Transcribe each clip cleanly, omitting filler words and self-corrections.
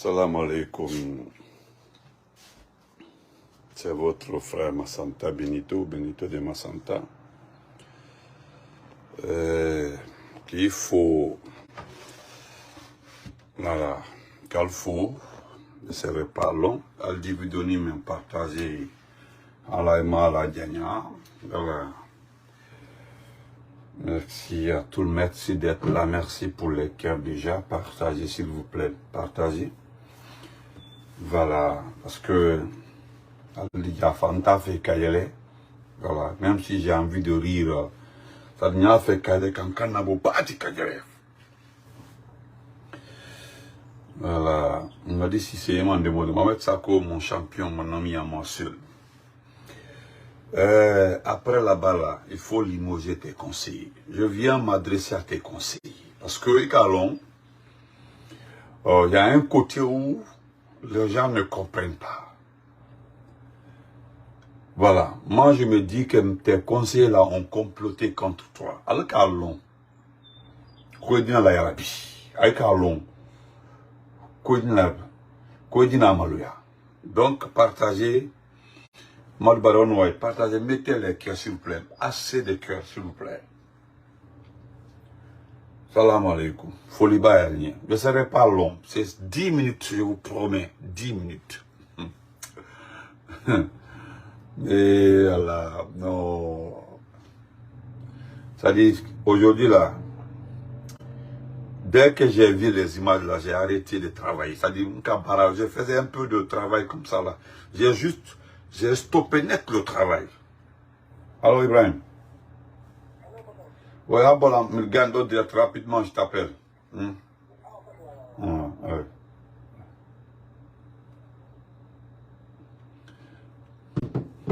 Salam alaikum. C'est votre frère Massanta Benito de Massanta. Qu'il faut, voilà, qu'il faut, ne serait pas long, al dividoni même partager à la la Diana. Voilà. Merci à tout le monde, merci d'être là, merci pour les cœurs déjà, partagez s'il vous plaît, partagez. Voilà, parce que voilà, même si j'ai envie de rire, ça n'a fait qu'elle quand voilà, on m'a dit si c'est un de Mohamed Sako, mon champion, mon ami à moi seul. Après là-bas, là, il faut limoger tes conseillers. Je viens m'adresser à tes conseillers. Parce que, il y a un côté où les gens ne comprennent pas. Voilà. Moi, je me dis que tes conseillers là ont comploté contre toi. Alors qu'allons, Kouedina la Yarabi. Aïkalon, Kouedina Malouya. Donc, partagez. Mal Baron White, partagez, mettez les cœurs s'il vous plaît. Assez de cœurs s'il vous plaît. Salam alaikum. Foliba rien. Je ne serai pas long. C'est 10 minutes, je vous promets. 10 minutes. Et voilà, non. Ça dit, aujourd'hui là, dès que j'ai vu les images là, j'ai arrêté de travailler. Ça dit, je faisais un peu de travail comme ça là. J'ai stoppé net le travail. Allô Ibrahim? Oui, bon, Milgando, direct rapidement, je t'appelle. Ouais.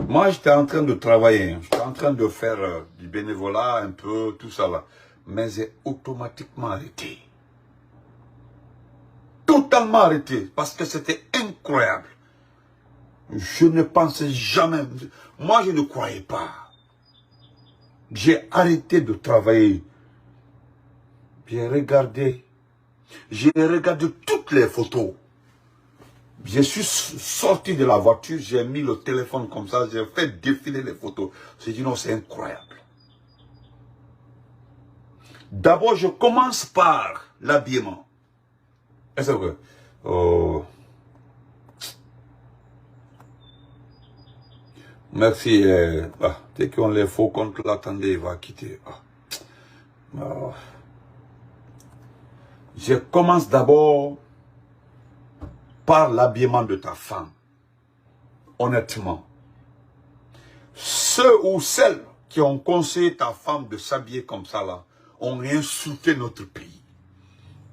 Moi, j'étais en train de travailler. J'étais en train de faire du bénévolat, un peu, tout ça là. Mais j'ai automatiquement arrêté. Totalement arrêté. Parce que c'était incroyable. Je ne pensais jamais. Moi, je ne croyais pas. J'ai arrêté de travailler. J'ai regardé toutes les photos. Je suis sorti de la voiture, j'ai mis le téléphone comme ça, j'ai fait défiler les photos. J'ai dit non, c'est incroyable. D'abord, je commence par l'habillement. Est-ce que... Merci. Dès qu'on les faut contre l'attendait, il va quitter. Je commence d'abord par l'habillement de ta femme. Honnêtement. Ceux ou celles qui ont conseillé ta femme de s'habiller comme ça là, ont insulté notre pays.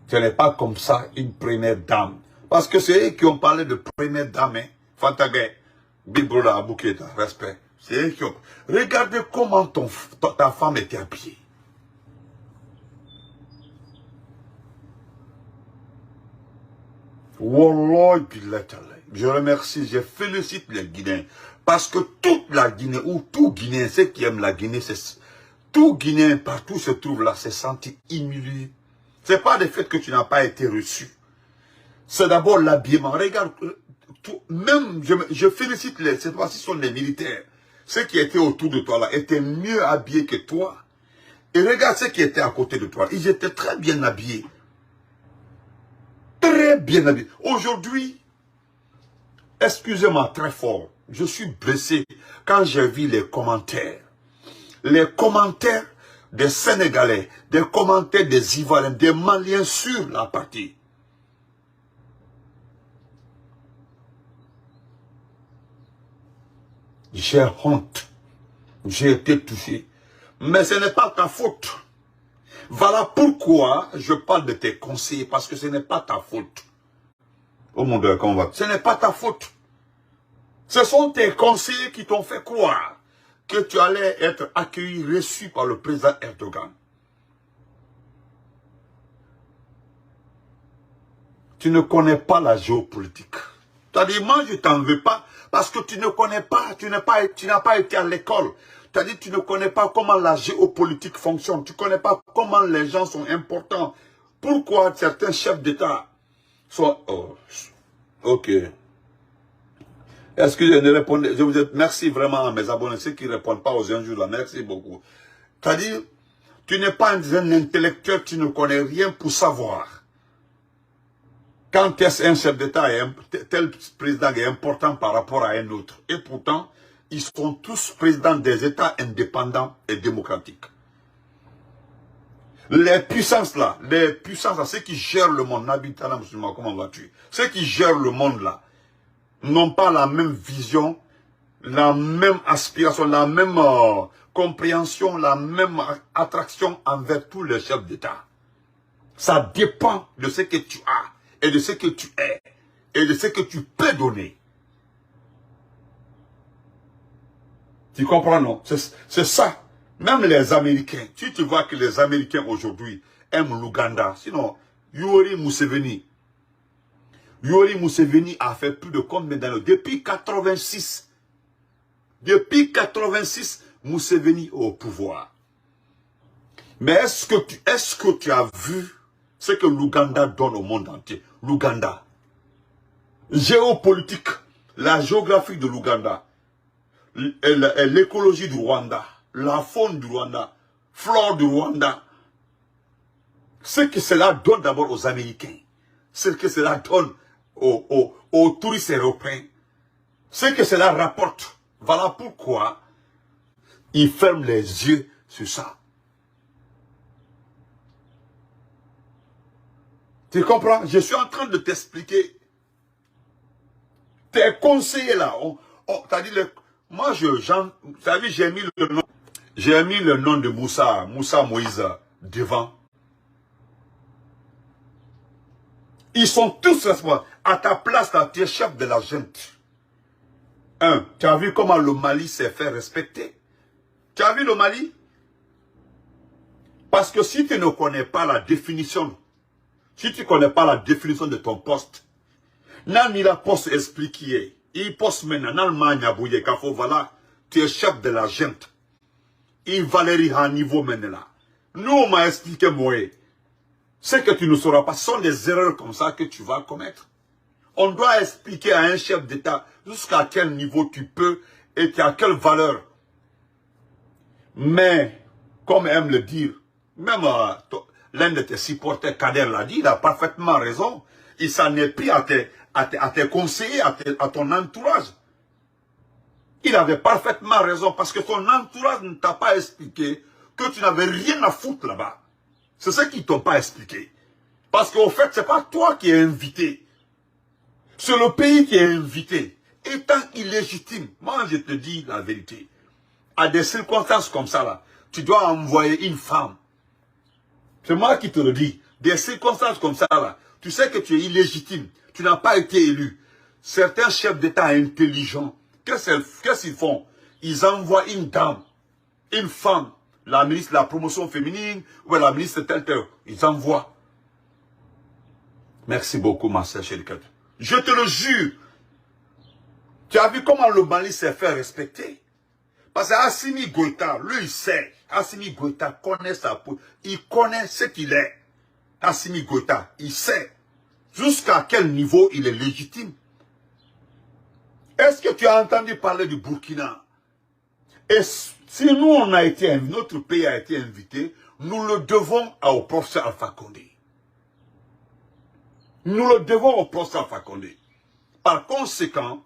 Ce n'est pas comme ça une première dame. Parce que c'est eux qui ont parlé de première dame. Hein. Fantagé, Bibrola, Abouketa, respect. C'est eux qui ont... Regardez comment ta femme était habillée. Wallah, je remercie, je félicite les Guinéens. Parce que toute la Guinée, ou tout Guinéen, ceux qui aiment la Guinée, tout Guinéen partout se trouve là, s'est senti humilié. Ce n'est pas le fait que tu n'as pas été reçu. C'est d'abord l'habillement. Regarde, même, je félicite cette fois-ci, ce sont les militaires. Ceux qui étaient autour de toi là, étaient mieux habillés que toi. Et regarde ceux qui étaient à côté de toi. Ils étaient très bien habillés. Très bien habillés. Aujourd'hui, excusez-moi très fort, je suis blessé quand j'ai vu les commentaires. Les commentaires des Sénégalais, des commentaires des Ivoiriens, des Maliens sur la partie. J'ai honte. J'ai été touché. Mais ce n'est pas ta faute. Voilà pourquoi je parle de tes conseillers, parce que ce n'est pas ta faute. Oh mon Dieu, comment va? Ce n'est pas ta faute. Ce sont tes conseillers qui t'ont fait croire que tu allais être accueilli, reçu par le président Erdogan. Tu ne connais pas la géopolitique. C'est-à-dire, moi, je ne t'en veux pas parce que tu ne connais pas, tu n'as pas été à l'école. C'est-à-dire, tu ne connais pas comment la géopolitique fonctionne. Tu ne connais pas comment les gens sont importants. Pourquoi certains chefs d'État Oh, ok. Est-ce que je ne répondais? Je vous dis merci vraiment à mes abonnés, ceux qui ne répondent pas aux injures là. Merci beaucoup. C'est-à-dire, tu n'es pas un intellectuel, tu ne connais rien pour savoir. Quand est-ce un chef d'État, tel président est important par rapport à un autre. Et pourtant, ils sont tous présidents des États indépendants et démocratiques. Les puissances là, ceux qui gèrent le monde, Nabitana musulman, comment vas-tu? Ceux qui gèrent le monde là, n'ont pas la même vision, la même aspiration, la même compréhension, la même attraction envers tous les chefs d'État. Ça dépend de ce que tu as, et de ce que tu es, et de ce que tu peux donner. Tu comprends, non? C'est ça. Même les Américains, si tu vois que les Américains aujourd'hui aiment l'Ouganda, sinon, Yoweri Museveni a fait plus de combien d'années? Depuis 86. Depuis 86, Museveni est au pouvoir. Mais est-ce que tu as vu ce que l'Ouganda donne au monde entier? L'Ouganda. Géopolitique, la géographie de l'Ouganda, l'écologie du Rwanda, la faune du Rwanda, flore du Rwanda. Ce que cela donne d'abord aux Américains, ce que cela donne aux touristes européens, ce que cela rapporte. Voilà pourquoi ils ferment les yeux sur ça. Tu comprends? Je suis en train de t'expliquer. Tes conseillers là, moi j'ai mis le nom. J'ai mis le nom de Moussa Moïse devant. Ils sont tous responsables. À ta place, là, tu es chef de la junte. Tu as vu comment le Mali s'est fait respecter? Tu as vu le Mali? Parce que si tu ne connais pas la définition, si tu ne connais pas la définition de ton poste, nan il a poste expliqué, il poste maintenant, nan manya bouye kafo, voilà, tu es chef de la junte. Il Valérie à niveau maintenant. Nous, on m'a expliqué, moi, ce que tu ne sauras pas, ce sont des erreurs comme ça que tu vas commettre. On doit expliquer à un chef d'État jusqu'à quel niveau tu peux et à quelle valeur. Mais, comme aime le dire, même l'un de tes supporters, Kader l'a dit, il a parfaitement raison. Il s'en est pris à tes conseillers, à ton entourage. Il avait parfaitement raison parce que ton entourage ne t'a pas expliqué que tu n'avais rien à foutre là-bas. C'est ce qu'ils ne t'ont pas expliqué. Parce qu'au fait, ce n'est pas toi qui es invité. C'est le pays qui est invité. Étant illégitime, moi je te dis la vérité. À des circonstances comme ça, là, tu dois envoyer une femme. C'est moi qui te le dis. Des circonstances comme ça, là, tu sais que tu es illégitime. Tu n'as pas été élu. Certains chefs d'État intelligents, qu'est-ce qu'ils font? Ils envoient une dame, une femme, la ministre de la promotion féminine, ou la ministre tel. Ils envoient. Merci beaucoup, ma sœur chérie. Je te le jure. Tu as vu comment le Mali s'est fait respecter? Parce que Assimi Goïta, lui, il sait. Assimi Goïta connaît sa peau. Il connaît ce qu'il est. Assimi Goïta, il sait jusqu'à quel niveau il est légitime. Est-ce que tu as entendu parler du Burkina? Et si nous, notre pays a été invité, nous le devons au professeur Alpha Condé. Nous le devons au professeur Alpha Condé. Par conséquent,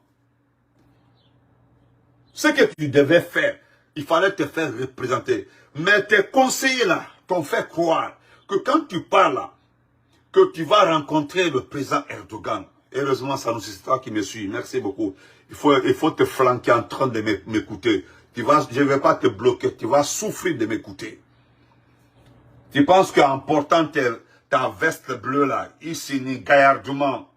ce que tu devais faire, il fallait te faire représenter. Mais tes conseillers là t'ont fait croire que quand tu parles là, que tu vas rencontrer le président Erdogan. Heureusement, ça nous c'est toi qui me suis. Merci beaucoup. Il faut te flanquer en train de m'écouter. Je ne vais pas te bloquer. Tu vas souffrir de m'écouter. Tu penses qu'en portant ta veste bleue là, ici, ni gaillardement.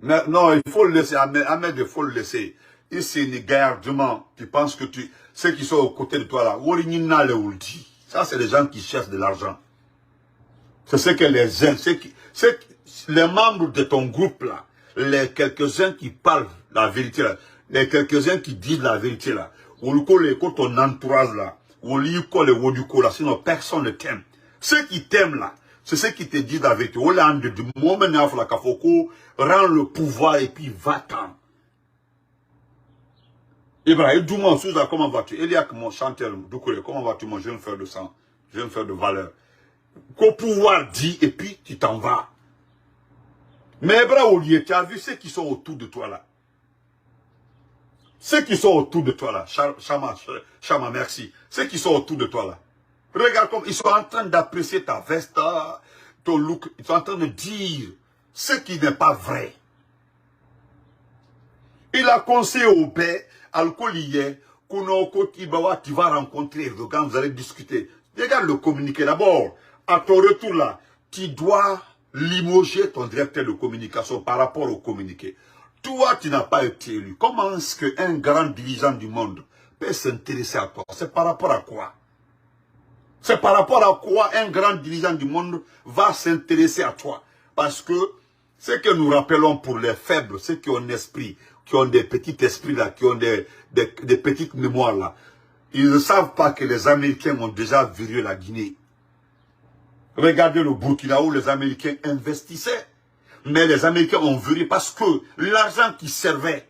Non, il faut le laisser. Ahmed, il faut le laisser. Ici, ni gaillardement. Tu penses que ceux qui sont aux côtés de toi là, ça c'est les gens qui cherchent de l'argent. C'est ce que les membres de ton groupe là, les quelques-uns qui parlent la vérité là, les quelques-uns qui disent la vérité là, ou ton entourage là, ou là, sinon personne ne t'aime. Ceux qui t'aiment là, C'est ce qui te dit la vérité. Hollande, du moment où la Kafoko rend le pouvoir et puis va-t'en. Ibrahim, dis-moi, Souza, comment vas-tu? Eliak, mon chanteur, Doukouré, comment vas-tu, mon jeune frère de sang, jeune frère de valeur? Qu'au pouvoir dit, et puis tu t'en vas. Mais Ibrahim, tu as vu ceux qui sont autour de toi là? Ceux qui sont autour de toi là, Chama, merci. Ceux qui sont autour de toi là. Regarde comme ils sont en train d'apprécier ta veste, ton look. Ils sont en train de dire ce qui n'est pas vrai. Il a conseillé au père, alcoolier, tu vas rencontrer Erdogan, vous allez discuter. Regarde le communiqué d'abord. À ton retour là, tu dois limoger ton directeur de communication par rapport au communiqué. Toi, tu n'as pas été élu. Comment est-ce qu'un grand dirigeant du monde peut s'intéresser à toi? C'est par rapport à quoi? C'est par rapport à quoi un grand dirigeant du monde va s'intéresser à toi? Parce que ce que nous rappelons pour les faibles, ceux qui ont un esprit, qui ont des petits esprits là, qui ont des petites mémoires là, ils ne savent pas que les Américains ont déjà viré la Guinée. Regardez le Burkina où les Américains investissaient. Mais les Américains ont viré parce que l'argent qui servait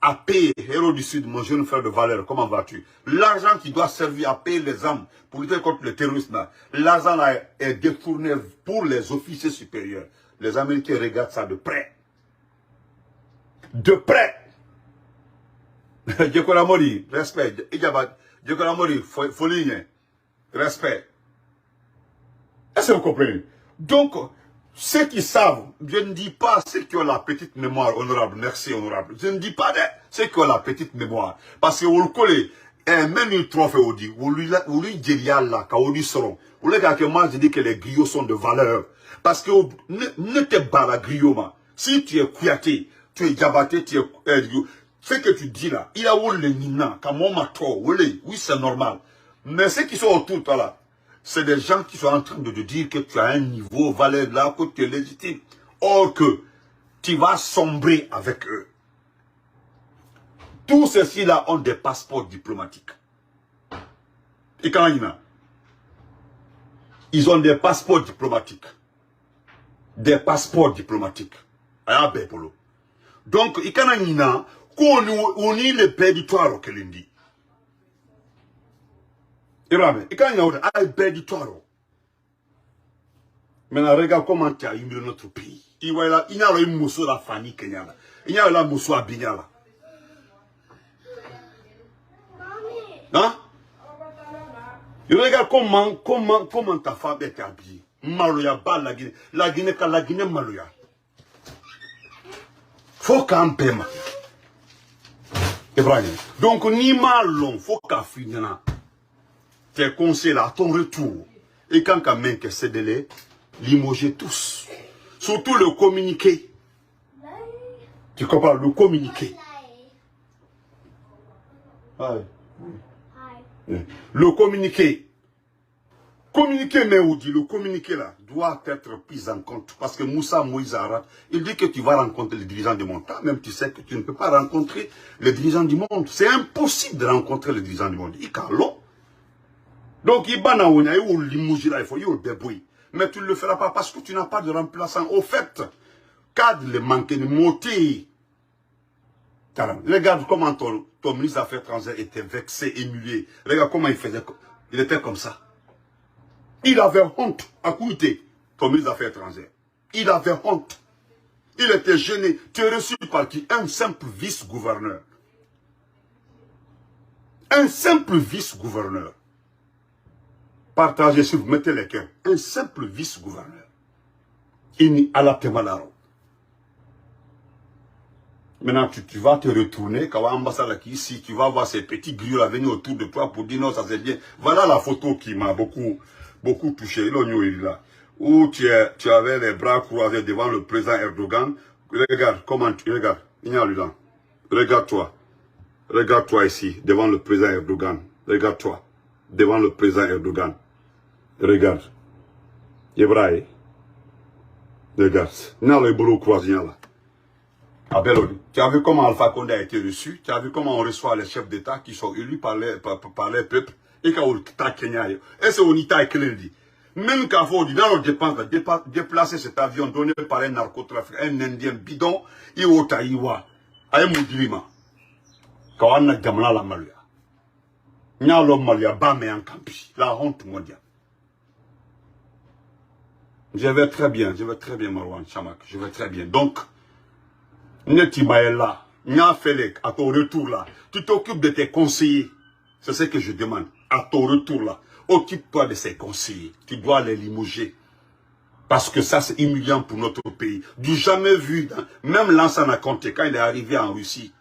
à payer, héros du Sud, mon jeune frère de valeur, comment vas-tu? L'argent qui doit servir à payer les hommes pour lutter contre le terrorisme, l'argent là est détourné pour les officiers supérieurs. Les Américains regardent ça de près. De près. Djekolamori, respect. Djekolamori, folie, respect. Est-ce que vous comprenez? Donc, ceux qui savent, je ne dis pas ceux qui ont la petite mémoire, honorable, merci honorable. Je ne dis pas ceux qui ont la petite mémoire. Parce que vous le connaissez, même une trophée, vous lui dites là, quand vous lui seront. Vous le que moi, je dis que les griots sont de valeur. Parce que ne te bats la griot, si tu es Kouyaté, tu es Diabaté, tu es ce que tu dis là, il y a où les nina, comme on m'a trop, oui, c'est normal. Mais ceux qui sont autour de toi là, c'est des gens qui sont en train de te dire que tu as un niveau, valeur là, que tu es légitime. Or que tu vas sombrer avec eux. Tous ceux-ci là ont des passeports diplomatiques. Et quand ils ont des passeports diplomatiques. Des passeports diplomatiques. Donc, il y a qu'on y le péditoire au Kelindi. Maintenant, regarde comment tu as humilié notre pays. Il y a une mousso la Fanny Kenyala. Il y a la mousso à Bignala. Hein? Regarde comment ta femme est habillée. Maloya bas la Guinée Maloya. Faut qu'un paiement. Ibrahim. Donc, ni malon, faut qu'à finir. Tes conseils là, à ton retour. Et quand même que c'est de les limoger tous. Surtout le communiqué. Tu comprends? Le communiqué. Le communiqué. Communiqué, mais où dit le communiqué là doit être pris en compte. Parce que Moussa Moïse Arad, il dit que tu vas rencontrer les dirigeants du monde. Même tu sais que tu ne peux pas rencontrer les dirigeants du monde. C'est impossible de rencontrer les dirigeants du monde. Donc, il faut mais tu ne le feras pas parce que tu n'as pas de remplaçant. Au fait, cadre le manque de moté. Regarde comment ton ministre des Affaires étrangères était vexé, émulé. Regarde comment il faisait. Il était comme ça. Il avait honte à coûter ton ministre des Affaires étrangères. Il avait honte. Il était gêné. Tu es reçu par qui? Un simple vice-gouverneur. Un simple vice-gouverneur. Partagez si vous mettez les cœurs. Un simple vice-gouverneur. Ini ala temalaro. Maintenant, tu vas te retourner, quand l'ambassade qui ici, tu vas voir ces petits griots à venir autour de toi pour dire non, ça c'est bien. Voilà la photo qui m'a beaucoup touché. Là, où tu avais les bras croisés devant le président Erdogan. Regarde, comment tu regardes. Regarde-toi. Regarde-toi ici, devant le président Erdogan. Regarde-toi, devant le président Erdogan. Regarde. Ibrahim. Regarde. Non, les bras croisés là. Tu as vu comment Alpha Condé a été reçu? Tu as vu comment on reçoit les chefs d'État qui sont élus par les peuples? Et quand on t'a Kenya, et c'est on y t'a dit. Même quand vous dans nos dépenses, déplacer cet avion donné par un narcotrafiquant, un Indien bidon, il au Taïwa, à un Moudilima. Quand on a gamla la Malia. Nya l'homme Malia, bamé en campi. La honte mondiale. Je vais très bien, Marwan Chamak. Je vais très bien. Donc, Netima est là. Nya Felek, à ton retour là, tu t'occupes de tes conseillers. C'est ce que je demande. À ton retour là, occupe-toi de ces conseillers. Tu dois les limoger. Parce que ça, c'est humiliant pour notre pays. Du jamais vu, même Lansana Conté, quand il est arrivé en Russie,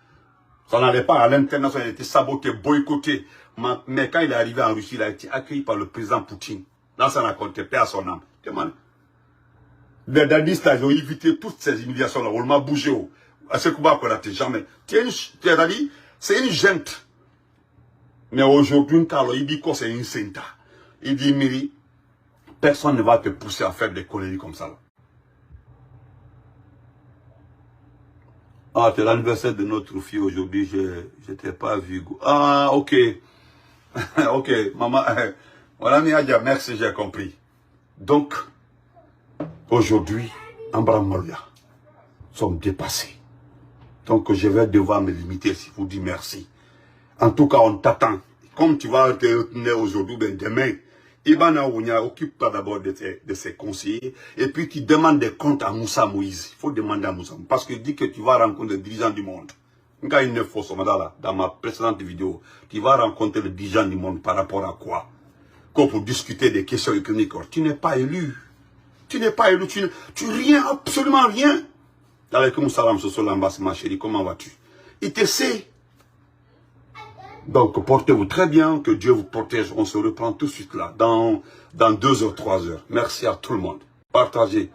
ça n'allait pas à l'international, il a été saboté, boycotté. Mais quand il est arrivé en Russie, il a été accueilli par le président Poutine. Lansana Conté, paix à son âme. Demande. Les dadistes, ils ont évité toutes ces humiliations-là. On m'a bougé. À ce combat qu'on n'a jamais. C'est une gente. Mais aujourd'hui, il dit que c'est une senta. Il dit, Miri, personne ne va te pousser à faire des conneries comme ça. Là. Ah, c'est l'anniversaire de notre fille aujourd'hui, je t'ai pas vu. Ah, ok. Ok, maman, voilà, Niadia, merci, j'ai compris. Donc, aujourd'hui, Ambra Malia sont dépassés. Donc, je vais devoir me limiter si vous dites merci. En tout cas, on t'attend. Comme tu vas te retenir aujourd'hui, ben demain, Ibana Ounia, occupe-toi d'abord de ses conseillers. Et puis, tu demandes des comptes à Moussa Moïse. Il faut demander à Moussa Moïse. Parce qu'il dit que tu vas rencontrer le dirigeant du monde. Dans ma précédente vidéo, tu vas rencontrer le dirigeant du monde par rapport à quoi? Comme pour discuter des questions économiques. Tu n'es pas élu. Tu n'es pas élu. Tu rien, absolument rien. Alaikum salam, ma chérie, comment vas-tu? Il te sait. Donc, portez-vous très bien, que Dieu vous protège. On se reprend tout de suite là, dans 2 heures, 3 heures. Merci à tout le monde. Partagez.